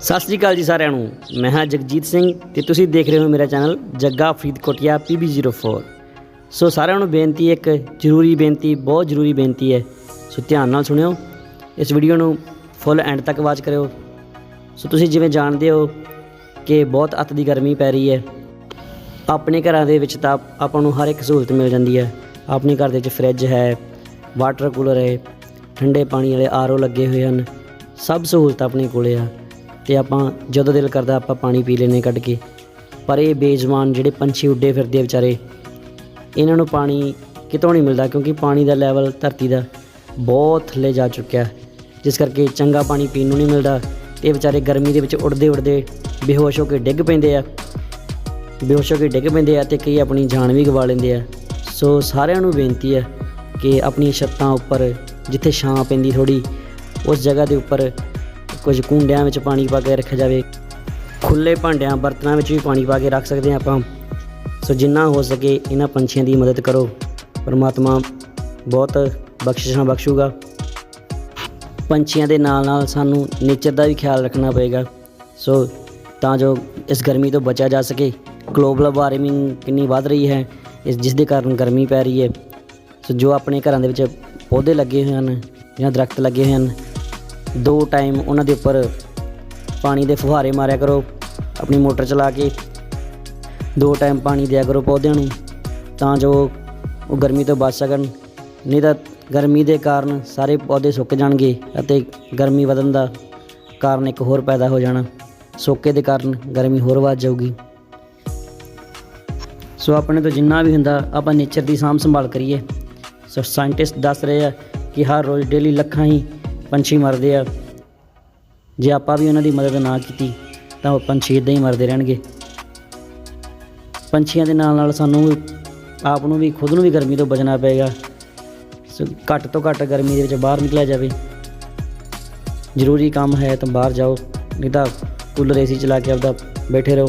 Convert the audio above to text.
सत श्री अकाल जी सारिਆਂ ਨੂੰ। मैं हाँ जगजीत सिंह ਤੇ ਤੁਸੀਂ देख रहे हो मेरा चैनल जग्गा फरीदकोटिया PB04। सो सारिਆਂ ਨੂੰ ਬੇਨਤੀ, एक ਜ਼ਰੂਰੀ ਬੇਨਤੀ, बहुत ਜ਼ਰੂਰੀ ਬੇਨਤੀ है। सो ध्यान नाल सुनियो, इस वीडियो ਨੂੰ फुल एंड तक वाच करियो। सो ਤੁਸੀਂ ਜਿਵੇਂ ਜਾਣਦੇ ਹੋ कि बहुत अत ਦੀ गर्मी पै रही है। अपने घरां ਦੇ ਵਿੱਚ ਤਾਂ ਆਪਾਂ ਨੂੰ हर एक सहूलत मिल जाती है। अपने घर ਦੇ ਵਿੱਚ फ्रिज है, वाटर कूलर है, ठंडे पानी वाले RO लगे हुए हैं, सब सहूलत अपने कोले आ ਤੇ ਆਪਾਂ ਜਦੋਂ ਦਿਲ ਕਰਦਾ ਆਪਾਂ ਪਾਣੀ ਪੀ ਲੈਂਦੇ ਕੱਢ ਕੇ। ਪਰ ਇਹ ਬੇਜ਼ੁਬਾਨ ਜਿਹੜੇ ਪੰਛੀ ਉੱਡੇ ਫਿਰਦੇ ਵਿਚਾਰੇ, ਇਹਨਾਂ ਨੂੰ ਪਾਣੀ ਕਿਤੋਂ ਨਹੀਂ ਮਿਲਦਾ, ਕਿਉਂਕਿ ਪਾਣੀ ਦਾ ਲੈਵਲ ਧਰਤੀ ਦਾ ਬਹੁਤ ਥੱਲੇ ਜਾ ਚੁੱਕਿਆ, ਜਿਸ ਕਰਕੇ ਚੰਗਾ ਪਾਣੀ ਪੀਣ ਨੂੰ ਨਹੀਂ ਮਿਲਦਾ। ਤੇ ਵਿਚਾਰੇ ਗਰਮੀ ਦੇ ਵਿੱਚ ਉੱਡਦੇ ਉੱਡਦੇ ਬੇਹੋਸ਼ ਹੋ ਕੇ ਡਿੱਗ ਪੈਂਦੇ ਆ ਤੇ ਕਈ ਆਪਣੀ ਜਾਨ ਵੀ ਗਵਾ ਲੈਂਦੇ ਆ। ਸੋ ਸਾਰਿਆਂ ਨੂੰ ਬੇਨਤੀ ਹੈ ਕਿ ਆਪਣੀ ਛੱਤਾਂ ਉੱਪਰ ਜਿੱਥੇ ਛਾਂ ਪੈਂਦੀ ਥੋੜ੍ਹੀ, ਉਸ ਜਗ੍ਹਾ ਦੇ ਉੱਪਰ कुछ कूंडिया में पानी पा के रखा जाए। खुले भांडिया बर्तनों में भी पानी पा के रख सकते हैं आप। सो जिन्ना हो सके इन्हां पंछियों की मदद करो, परमात्मा बहुत बख्शिशां बख्शूगा। पंछियों के नाल नाल सानू नेचर का भी ख्याल रखना पेगा, सो तां जो इस गर्मी तो बचा जा सके। ग्लोबल वार्मिंग कितनी वध रही है, जिस दे कारण गर्मी पै रही है। सो जो अपने घरों के विच पौधे लगे हुए हैं या दरख्त लगे हुए हैं, 2 टाइम उन्होंने उपर पानी के फुहारे मारिया करो, अपनी मोटर चला के 2 टाइम पानी दिया करो पौधों को, तां जो वो गर्मी तो बच सकन। नहीं तो गर्मी के कारण सारे पौधे सुक जाएंगे और गर्मी वधन का कारण एक होर पैदा हो जाना, सोके के कारण गर्मी होर वध जाऊगी। सो अपने तो जिन्ना भी हुंदा आपां नेचर की सांभ संभाल करिए। सो साइंटिस्ट दस रहे हैं कि हर रोज़ डेली लखां ही पंछी मरते हैं। जे आप भी उन्होंने मदद ना की तो पंछी इदां ही मरते रहणगे। पंछियों के नाल सानू आपनों भी खुद नूं भी गर्मी तो बचना पेगा। घट तो घट गर्मी के बाहर निकलिया जाए। जरूरी काम है तो बाहर जाओ, नहीं तो कूलर AC चला के आपदा बैठे रहो।